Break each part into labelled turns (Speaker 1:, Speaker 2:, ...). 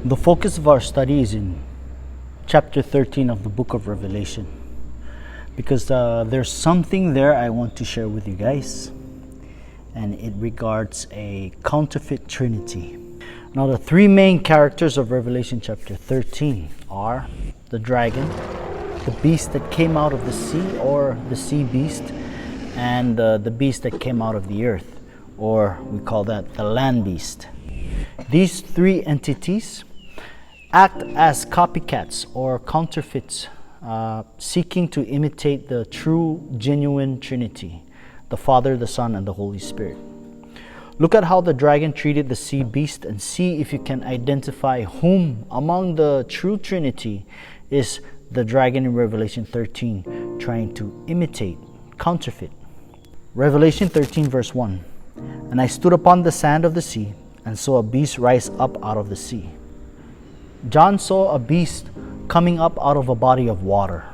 Speaker 1: The focus of our study is in chapter 13 of the book of Revelation, because there's something there I want to share with you guys, and it regards a counterfeit Trinity. Now, the three main characters of Revelation chapter 13 are the dragon, the beast that came out of the sea, or the sea beast, and the beast that came out of the earth, or we call that the land beast. These three entities act as copycats or counterfeits, seeking to imitate the true, genuine Trinity, the Father, the Son, and the Holy Spirit. Look at how the dragon treated the sea beast and see if you can identify whom among the true Trinity is the dragon in Revelation 13 trying to imitate, counterfeit. Revelation 13 verse 1. And I stood upon the sand of the sea and saw a beast rise up out of the sea. John saw a beast coming up out of a body of water.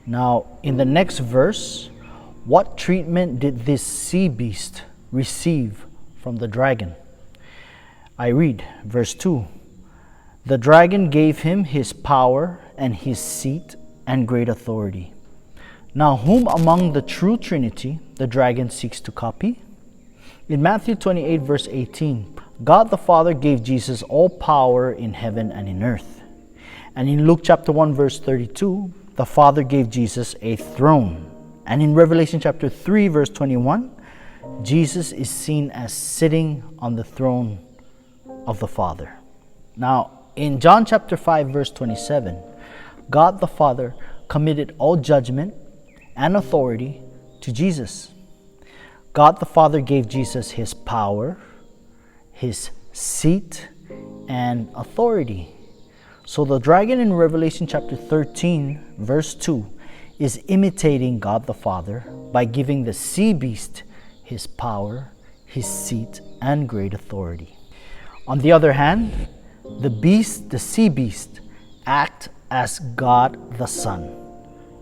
Speaker 1: Now, in the next verse, what treatment did this sea beast receive from the dragon? I read verse 2. The dragon gave him his power and his seat and great authority. Now, whom among the true Trinity the dragon seeks to copy? In Matthew 28 verse 18, God the Father gave Jesus all power in heaven and in earth. And in Luke chapter 1 verse 32, the Father gave Jesus a throne. And in Revelation chapter 3 verse 21, Jesus is seen as sitting on the throne of the Father. Now, in John chapter 5 verse 27, God the Father committed all judgment and authority to Jesus. God the Father gave Jesus his power, his seat, and authority. So the dragon in Revelation chapter 13 verse 2 is imitating God the Father by giving the sea beast his power, his seat, and great authority. On the other hand, the sea beast, act as God the Son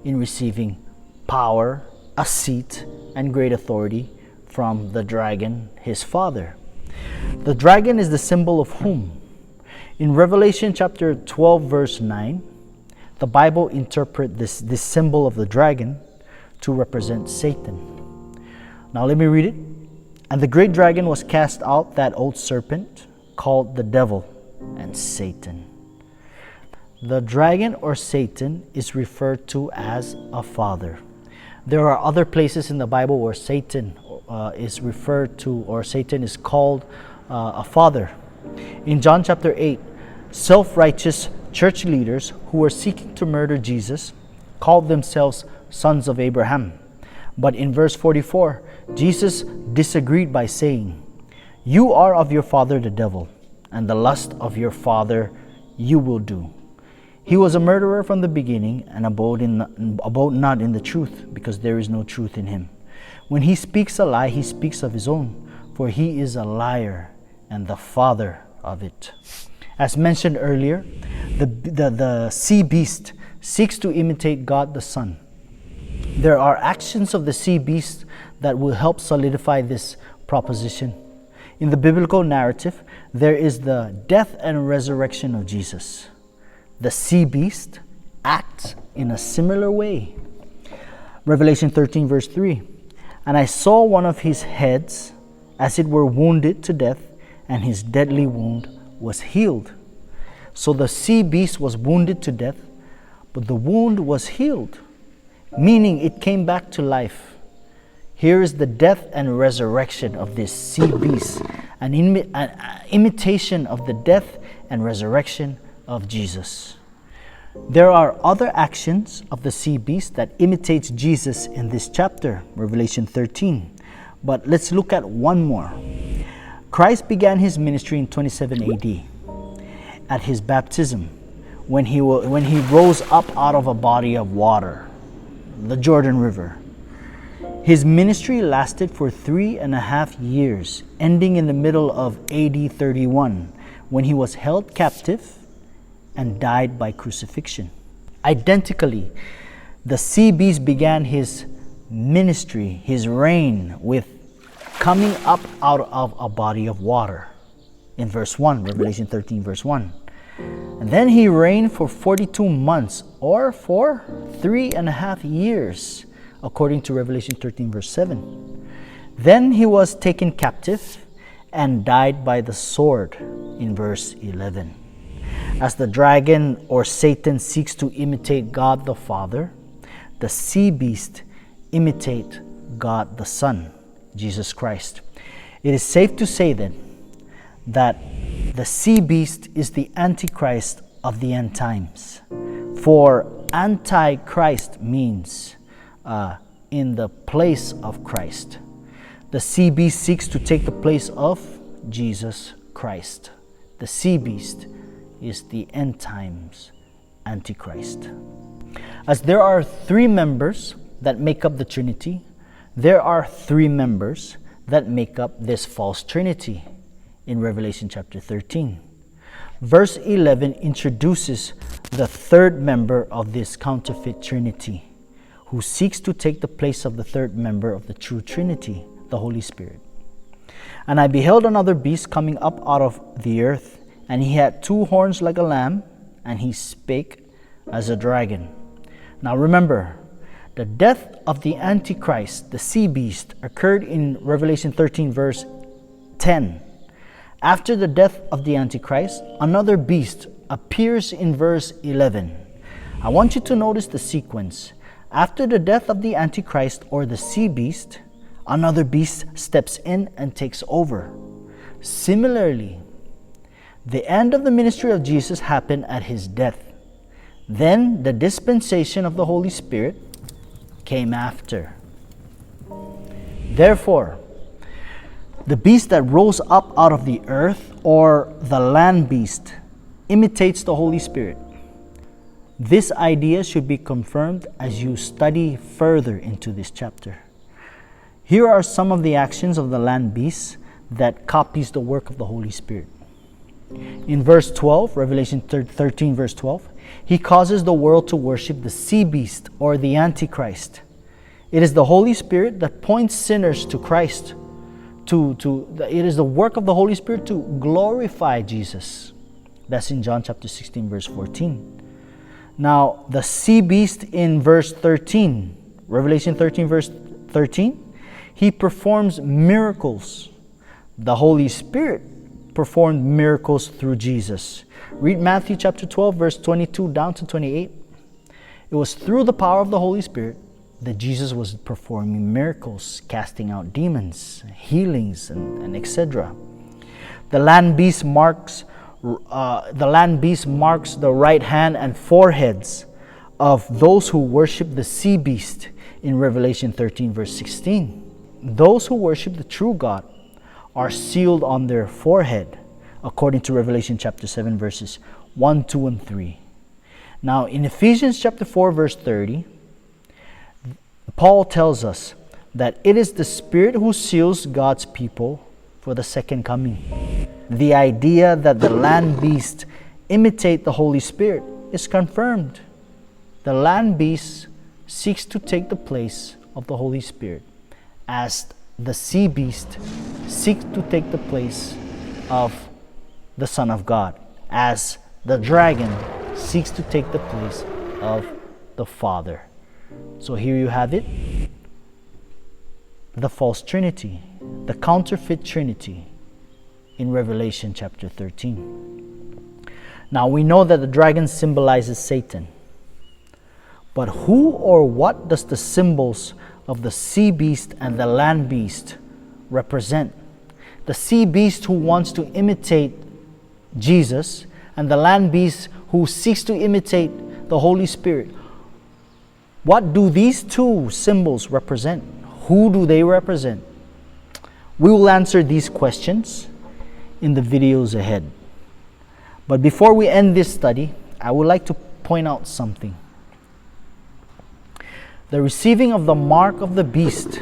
Speaker 1: in receiving power, a seat, and great authority from the dragon, his father. The dragon is the symbol of whom? In Revelation chapter 12 verse 9, the Bible interprets this symbol of the dragon to represent Satan. Now let me read it. And the great dragon was cast out, that old serpent, called the devil and Satan. The dragon or Satan is referred to as a father. There are other places in the Bible where Satan is referred to, or Satan is called a father. In John chapter 8, self-righteous church leaders who were seeking to murder Jesus called themselves sons of Abraham. But in verse 44, Jesus disagreed by saying, "You are of your father the devil, and the lust of your father you will do. He was a murderer from the beginning and abode not in the truth, because there is no truth in him. When he speaks a lie, he speaks of his own, for he is a liar and the father of it." As mentioned earlier, the sea beast seeks to imitate God the Son. There are actions of the sea beast that will help solidify this proposition. In the biblical narrative, there is the death and resurrection of Jesus. The sea beast acts in a similar way. Revelation 13 verse 3. And I saw one of his heads as it were wounded to death, and his deadly wound was healed. So the sea beast was wounded to death, but the wound was healed, meaning it came back to life. Here is the death and resurrection of this sea beast, an imitation of the death and resurrection of Jesus. There are other actions of the sea beast that imitates Jesus in this chapter, Revelation 13. But let's look at one more. Christ began his ministry in 27 AD at his baptism, when he rose up out of a body of water, the Jordan River. His ministry lasted for 3.5 years, ending in the middle of AD 31, when he was held captive and died by crucifixion. Identically, the sea beast began his ministry, his reign, with coming up out of a body of water. In verse 1, Revelation 13 verse 1. And then he reigned for 42 months, or for 3.5 years, according to Revelation 13 verse 7. Then he was taken captive and died by the sword, in verse 11. As the dragon or Satan seeks to imitate God the Father, the sea beast imitate God the Son, Jesus Christ. It is safe to say then that the sea beast is the Antichrist of the end times. For Antichrist means in the place of Christ. The sea beast seeks to take the place of Jesus Christ. The sea beast is the end times Antichrist. As there are 3 members that make up the Trinity, there are 3 members that make up this false Trinity in Revelation chapter 13. Verse 11 introduces the 3rd member of this counterfeit Trinity, who seeks to take the place of the 3rd member of the true Trinity, the Holy Spirit. And I beheld another beast coming up out of the earth, and he had 2 horns like a lamb, and he spake as a dragon. Now remember, the death of the Antichrist, the sea beast, occurred in Revelation 13 verse 10. After the death of the Antichrist, another beast appears in verse 11. I want you to notice the sequence. After the death of the Antichrist or the sea beast, another beast steps in and takes over. Similarly, the end of the ministry of Jesus happened at his death. Then the dispensation of the Holy Spirit came after. Therefore, the beast that rose up out of the earth, or the land beast, imitates the Holy Spirit. This idea should be confirmed as you study further into this chapter. Here are some of the actions of the land beast that copies the work of the Holy Spirit. In verse 12, Revelation 13 verse 12, he causes the world to worship the sea beast or the Antichrist. It is the Holy Spirit that points sinners to Christ. It is the work of the Holy Spirit to glorify Jesus. That's in John chapter 16 verse 14. Now, the sea beast in verse 13, Revelation 13 verse 13, he performs miracles. The Holy Spirit performed miracles through Jesus. Read Matthew chapter 12 verse 22 down to 28. It was through the power of the Holy Spirit that Jesus was performing miracles, casting out demons, healings, and etc. The land beast marks the right hand and foreheads of those who worship the sea beast in Revelation 13 verse 16. Those who worship the true God are sealed on their forehead, according to Revelation chapter 7 verses 1, 2, and 3. Now in Ephesians chapter 4 verse 30, Paul tells us that it is the Spirit who seals God's people for the second coming. The idea that the land beast imitate the Holy Spirit is confirmed. The land beast seeks to take the place of the Holy Spirit, as the sea beast seeks to take the place of the Son of God, as the dragon seeks to take the place of the Father. So here you have it, the false Trinity, the counterfeit Trinity in Revelation chapter 13. Now we know that the dragon symbolizes Satan. But who or what does the symbols of the sea beast and the land beast represent? The sea beast who wants to imitate Jesus, and the land beast who seeks to imitate the Holy Spirit. What do these two symbols represent? Who do they represent? We will answer these questions in the videos ahead. But before we end this study, I would like to point out something. The receiving of the mark of the beast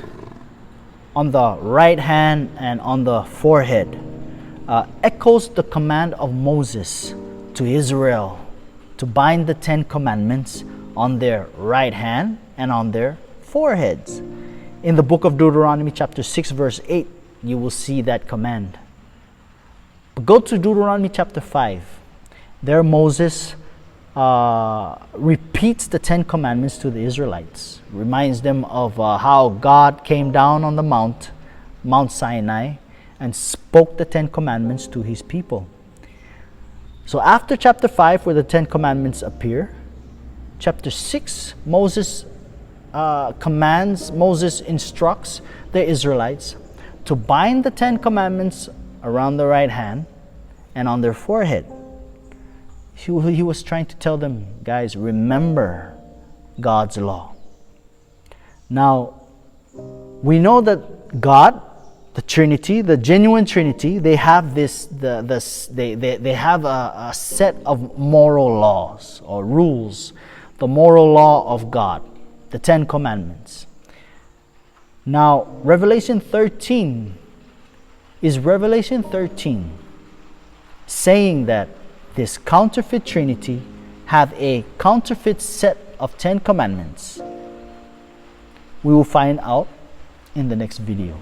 Speaker 1: on the right hand and on the forehead echoes the command of Moses to Israel to bind the 10 commandments on their right hand and on their foreheads. In the book of Deuteronomy chapter 6 verse 8, you will see that command. But go to Deuteronomy chapter 5. there Moses repeats the 10 commandments to the Israelites, reminds them of how God came down on the Mount Sinai, and spoke the 10 commandments to his people. So after chapter 5, where the 10 commandments appear, chapter 6, Moses instructs the Israelites to bind the 10 commandments around their right hand and on their forehead. He was trying to tell them, guys, remember God's law. Now, we know that God, the Trinity, the genuine Trinity, they have they have a set of moral laws or rules, the moral law of God, the 10 commandments. Now, Revelation 13 saying that this counterfeit Trinity have a counterfeit set of 10 commandments? We will find out in the next video.